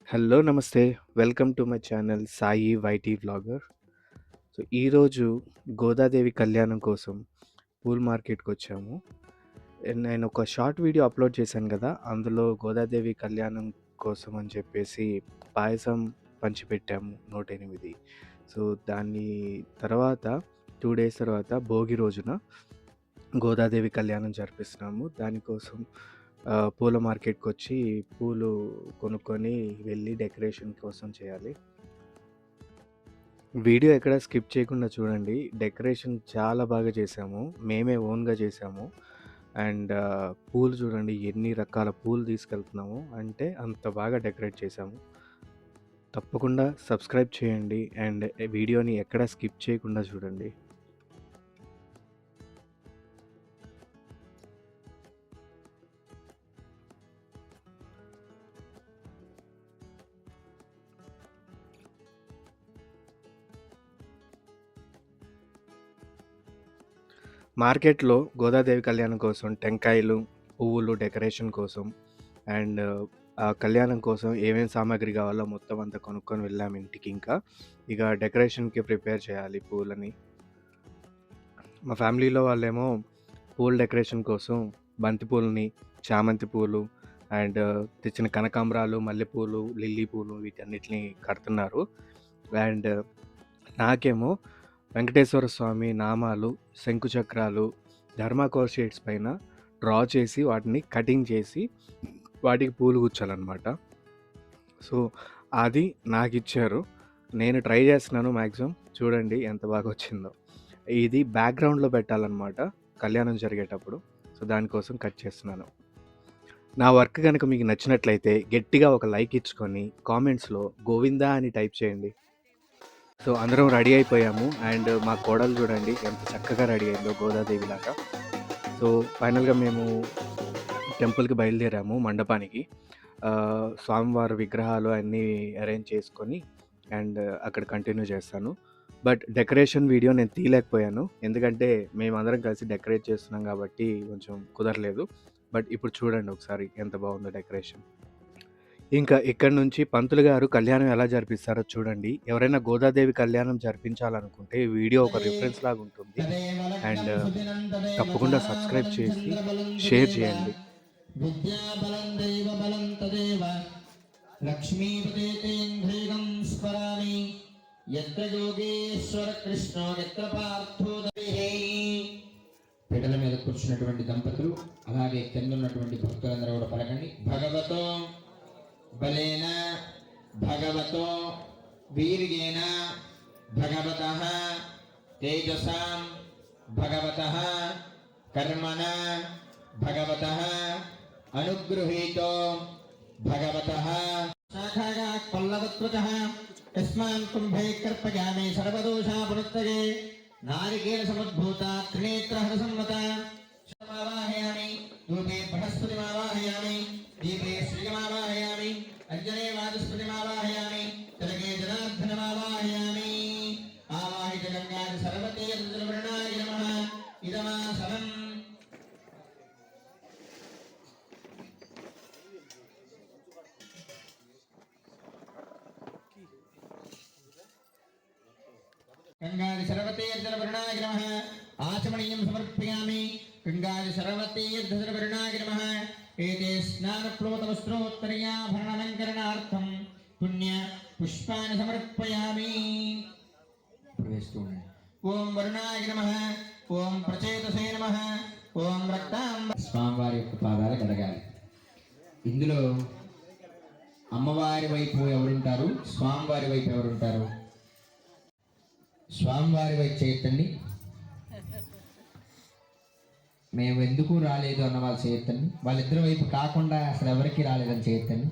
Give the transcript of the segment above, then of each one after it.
Hello నమస్తే. Welcome to my channel Sai YT vlogger. So, ఈరోజు గోదాదేవి కళ్యాణం కోసం పూల్ మార్కెట్‌కొచ్చాము. నేను ఒక షార్ట్ వీడియో అప్‌లోడ్ చేశాను గదా! అందులో గోదాదేవి కళ్యాణం కోసం అని చెప్పేసి పాయసం పంచిపెట్టాము 108. సో, దాని తర్వాత 2 డేస్ తర్వాత భోగి రోజున గోదాదేవి కళ్యాణం జరిపిస్తున్నాము. దానికోసం పూల మార్కెట్‌కొచ్చి పూలు కొనుక్కొని వెళ్ళి డెకరేషన్ కోసం చేయాలి. వీడియో ఎక్కడ స్కిప్ చేయకుండా చూడండి. డెకరేషన్ చాలా బాగా చేశాము. మేమే ఓన్‌గా చేశాము. అండ్ పూలు చూడండి ఎన్ని రకాల పూలు తీసుకెళ్తున్నాము అంటే అంత బాగా డెకరేట్ చేశాము. తప్పకుండా సబ్స్క్రైబ్ చేయండి అండ్ వీడియోని ఎక్కడ స్కిప్ చేయకుండా చూడండి. మార్కెట్‌లో గోదాదేవి కళ్యాణం కోసం టెంకాయలు, పువ్వులు డెకరేషన్ కోసం అండ్ ఆ కళ్యాణం కోసం ఏమేం సామాగ్రి కావాలో మొత్తం అంతా కొనుక్కొని వెళ్ళాము ఇంటికి ఇంకా. ఇక డెకరేషన్‌కి ప్రిపేర్ చేయాలి పూలని. మా ఫ్యామిలీలో వాళ్ళేమో పూల డెకరేషన్ కోసం బంతి పూలని, చామంతి పూలు అండ్ తెచ్చిన కనకాంబరాలు, మల్లెపూలు, లిల్లీ పూలు వీటన్నిటిని కడుతున్నారు. అండ్ నాకేమో వెంకటేశ్వర స్వామి నామాలు, శంకుచక్రాలు థర్మాకోల్ షీట్స్ పైన డ్రా చేసి వాటిని కటింగ్ చేసి వాటికి పూలు గుచ్చాలన్నమాట. సో, అది నాకిచ్చారు. నేను ట్రై చేస్తున్నాను మ్యాక్సిమం. చూడండి ఎంత బాగా వచ్చిందో. ఇది బ్యాక్‌గ్రౌండ్‌లో పెట్టాలన్నమాట కళ్యాణం జరిగేటప్పుడు. సో, దానికోసం కట్ చేస్తున్నాను. నా వర్క్ గనుక మీకు నచ్చినట్లయితే గట్టిగా ఒక లైక్ ఇచ్చుకొని కామెంట్స్‌లో గోవిందా అని టైప్ చేయండి. సో, అందరం రెడీ అయిపోయాము. అండ్ మా కోడలు చూడండి ఎంత చక్కగా రెడీ అయిందో గోదాదేవిలాగా. సో, ఫైనల్‌గా మేము టెంపుల్‌కి బయలుదేరాము మండపానికి. స్వామివారి విగ్రహాలు అన్నీ అరేంజ్ చేసుకొని అండ్ అక్కడ కంటిన్యూ చేస్తాను. బట్ డెకరేషన్ వీడియో నేను తీయలేకపోయాను. ఎందుకంటే మేమందరం కలిసి డెకరేట్ చేస్తున్నాం కాబట్టి కొంచెం కుదరలేదు. బట్ ఇప్పుడు చూడండి ఒకసారి ఎంత బాగుందో డెకరేషన్. ఇంకా ఇక్కడి నుంచి పంతులు గారు కళ్యాణం ఎలా జరిపిస్తారో చూడండి. ఎవరైనా గోదాదేవి కళ్యాణం జరిపించాలనుకుంటే ఈ వీడియో ఒక రిఫరెన్స్ లాగా ఉంటుంది. అండ్ తప్పకుండా సబ్స్క్రైబ్ చేసి షేర్ చేయండి. విద్యాబలం దైవ బలం తదేవ లక్ష్మీపదేతేంద్రియం స్మరామి యత్ర యోగేశ్వర కృష్ణో యత్ర పార్థో దైహి. పీటల మీద కూర్చున్నటువంటి దంపతులు అలాగే కింద ఉన్నటువంటి భక్తులందరూ కూడా పలకండి. భగవతో బలేన భగవతో వీర్యేన భగవతః తేజసాం భగవతః కర్మణ భగవతః అనుగృహీతో భగవతః శాఖాగా పల్లవత్వతః యస్మాన్ కుంభే కర్పయామి సర్వదోషాపనుత్తయే నారికేల సముద్భూత త్రినేత్ర హరసంవత శమావాహయామి ధూపే బృహస్పతిమావాహయామి దీపే శ్రీయమావాహయామి అంజనే వాచస్పతిమావాహయామి తిలకే జనార్దనమావాహయామి. ఆవాహిత గంగా సర్వతే రుద్రవర్ణాయ నమః ఇదమాసనం. గంగాది సర్వతీర్థవర్ణాయ నమః ఆచమనీయం సమర్పయామి. గంగాది సర్వతీర్థవర్ణాయ నమః ఏతే స్నానప్లోతవస్త్రోత్తరీయాభరణాలంకరణార్థం పుణ్య పుష్పాన్ని సమర్పయామి. ప్రవేశిస్తూనే ఓం వరుణాయ నమః, ఓం ప్రచేతసే నమః, ఓం రక్తాంబ. స్వామివారి యొక్క పాదాలు కడగాలి. ఇందులో అమ్మవారి వైపు ఎవరుంటారు, స్వామివారి వైపు ఎవరుంటారు? స్వామివారి వైపు చేయొద్దండి. మేము ఎందుకు రాలేదు అన్న వాళ్ళు చేయొద్దండి. వాళ్ళిద్దరి వైపు కాకుండా అసలు ఎవరికి రాలేదని చేయొద్దండి.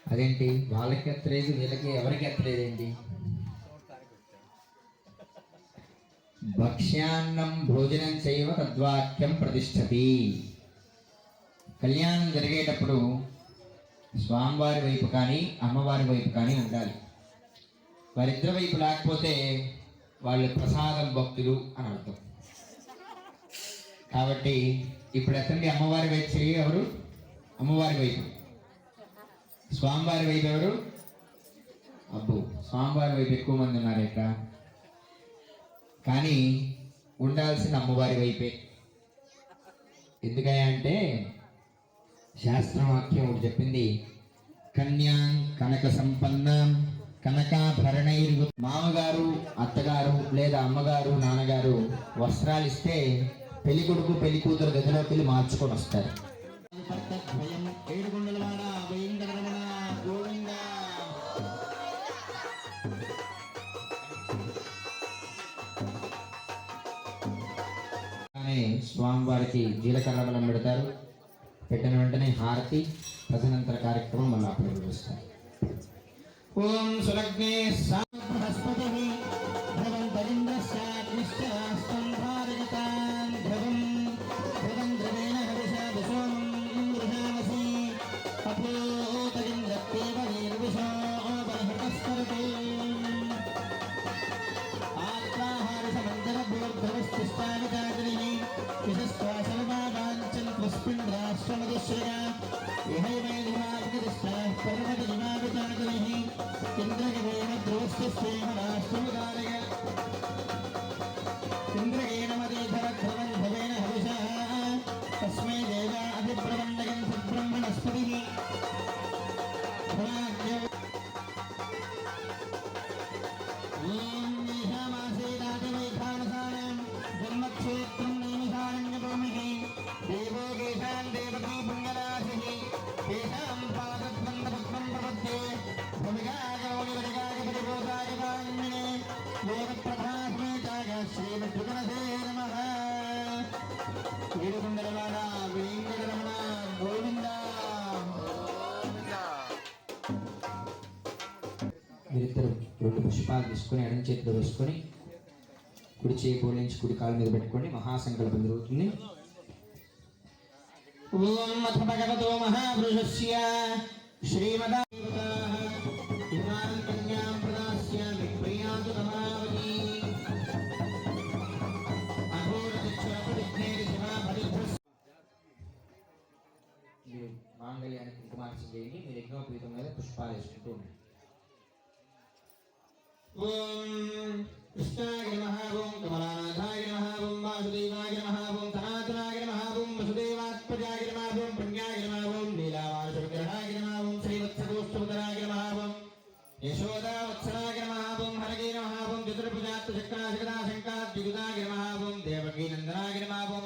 అదేంటి వాళ్ళకి ఎత్తలేదు వీళ్ళకి ఎవరికి ఎత్తలేదేంటి? భక్ష్యాన్నం భోజనం చేయవ తద్వాక్యం ప్రతిష్టతి. కళ్యాణం జరిగేటప్పుడు స్వామివారి వైపు కానీ అమ్మవారి వైపు కానీ ఉండాలి. వారిద్దరి వైపు లేకపోతే వాళ్ళు ప్రసాదం భక్తులు అని అర్థం. కాబట్టి ఇప్పుడు ఎత్తండి అమ్మవారి వైపు చేయి. ఎవరు అమ్మవారి వైపు? స్వామివారి వైపు ఎవరు? అబ్బో, స్వామివారి వైపు ఎక్కువ మంది ఉన్నారు ఇక్కడ. కానీ ఉండాల్సిన అమ్మవారి వైపే. ఎందుకయ్యా అంటే శాస్త్రవాక్యం ఒకటి చెప్పింది, కన్యాం కనక సంపన్నం కనకాభరణైర్యు. మామగారు, అత్తగారు లేదా అమ్మగారు, నాన్నగారు వస్త్రాలు ఇస్తే పెళ్లి కొడుకు పెళ్లి కూతురు గదిలోకి వెళ్ళి మార్చుకొని వస్తారు. స్వామివారికి జీలకర్ర బలం పెడతారు. పెట్టిన వెంటనే హారతి, తదనంతర కార్యక్రమం మళ్ళీ అప్పుడు నిర్వహిస్తారు. ఓం సులగ్నే బృహస్పతి తస్మై దేవ అభిప్రబంధకం బ్రహ్మణస్పతి. జన్మక్షేత్రం నైమిషారణ్యభూమి దేవో గేషాం దేవకీ పుణ్యరాశి తేషాం పాదద్వందపద్మం ప్రపద్యే భూమిగాగౌళివరిగాగపరిబోధాయకాన్యనే లోకప్రభాస్మేతాయ శ్రీమద్విగణసే నమః. ఏడుకొండలవాడ వెంకటరమణ గోవింద. మీరిద్దరు 2 పుష్పాలు తీసుకొని ఎడం చేతిలో వేసుకొని కుడి చేయి పోలించి కుడి కాలు మీద పెట్టుకొని మహాసంకల్పం జరుగుతుంది. ఓం అథ భగవతో మహాపురుషస్య శ్రీమదా కన్యాం ప్రదాస్యామి ప్రియాంతు తమావతి. మీరు మాంగళ్యానికి కుంకుమార్చన చేయండి. మీరు యజ్ఞోపవీతం మీద పుష్పాలు వేసుకుంటూ ఉండండి. ఓం కృష్ణాయ నమః, ఓం కమలానాథాయ నమః, ఓం వాసుదేవాయ నమః, ఓం సనాతనాయ నమః, ఓం వసుదేవాత్మజాయ నమః, ఓం పుణ్యాయ నమః, ఓం నీలావాసవిగ్రహాయ నమః, ఓం శ్రీవత్సగోష్ఠముదరాయ నమః, ఓం యశోదావత్సలాయ నమః, ఓం హరగే నమః, ఓం చతుర్భుజాత్మచక్రాశకటాశంకాద్యుగుదాయ నమః, ఓం దేవకీనందనాయ నమః, ఓం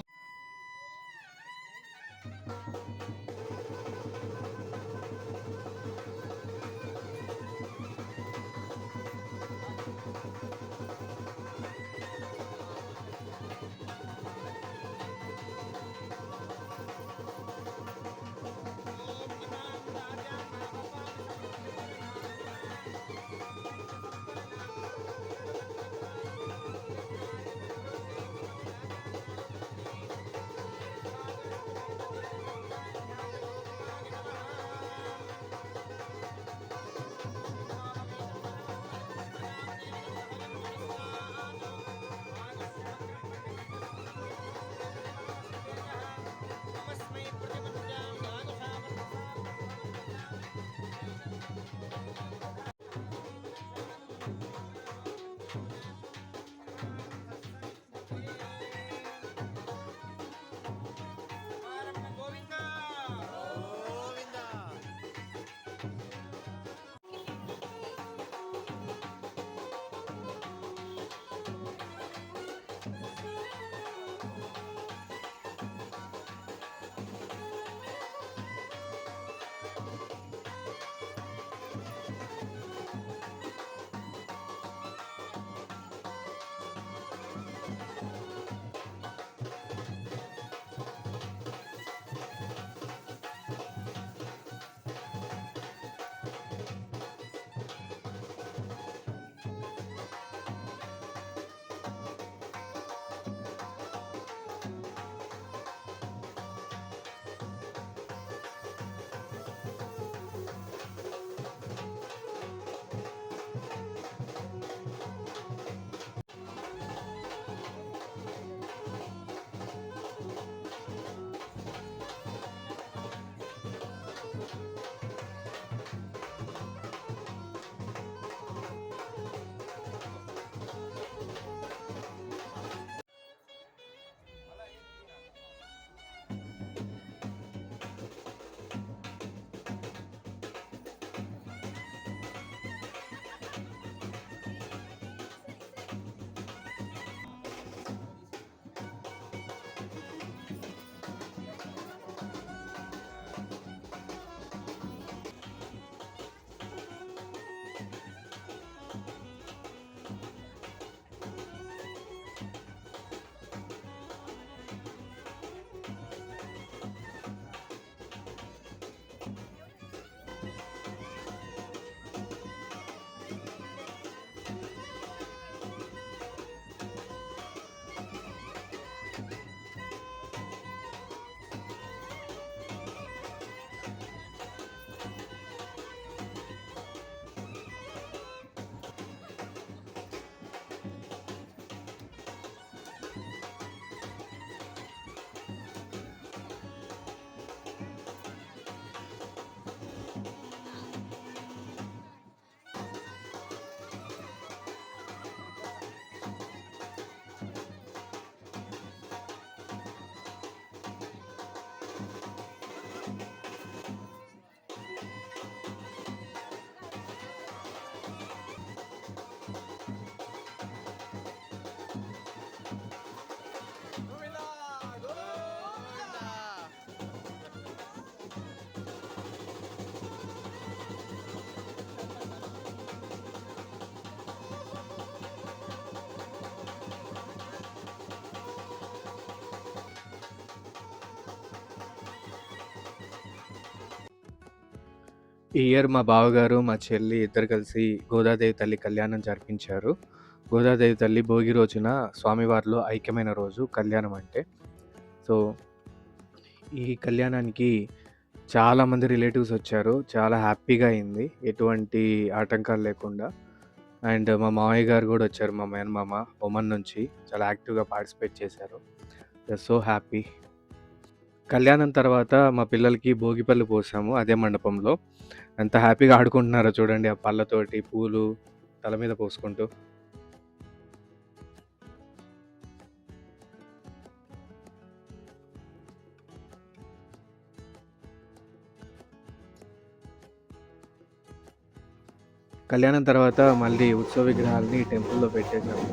ఈ ఇయర్ మా బావగారు, మా చెల్లి ఇద్దరు కలిసి గోదాదేవి తల్లి కళ్యాణం జరిపించారు. గోదాదేవి తల్లి భోగి రోజున స్వామివారిలో ఐక్యమైన రోజు కళ్యాణం అంటే. సో, ఈ కళ్యాణానికి చాలామంది రిలేటివ్స్ వచ్చారు. చాలా హ్యాపీగా అయింది. ఎటువంటి ఆటంకాలు లేకుండా. అండ్ మా మామయ్య గారు గూడా వచ్చారు. మా మేనమామ ఒమన్ నుంచి. చాలా యాక్టివ్‌గా పార్టిసిపేట్ చేశారు. We are so happy. కళ్యాణం తర్వాత మా పిల్లలకి భోగిపళ్ళు పోసాము అదే మండపంలో. ఎంత హ్యాపీగా ఆడుకుంటున్నారో చూడండి ఆ పళ్ళతోటి, పూలు తల మీద పోసుకుంటూ. కళ్యాణం తర్వాత మళ్ళీ ఉత్సవ విగ్రహాలని టెంపుల్‌లో పెట్టేసాము.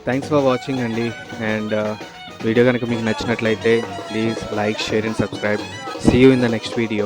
థ్యాంక్స్ ఫర్ వాచింగ్ అండి. అండ్ వీడియో కనుక మీకు నచ్చినట్లయితే please like, share and subscribe. See you in the next video.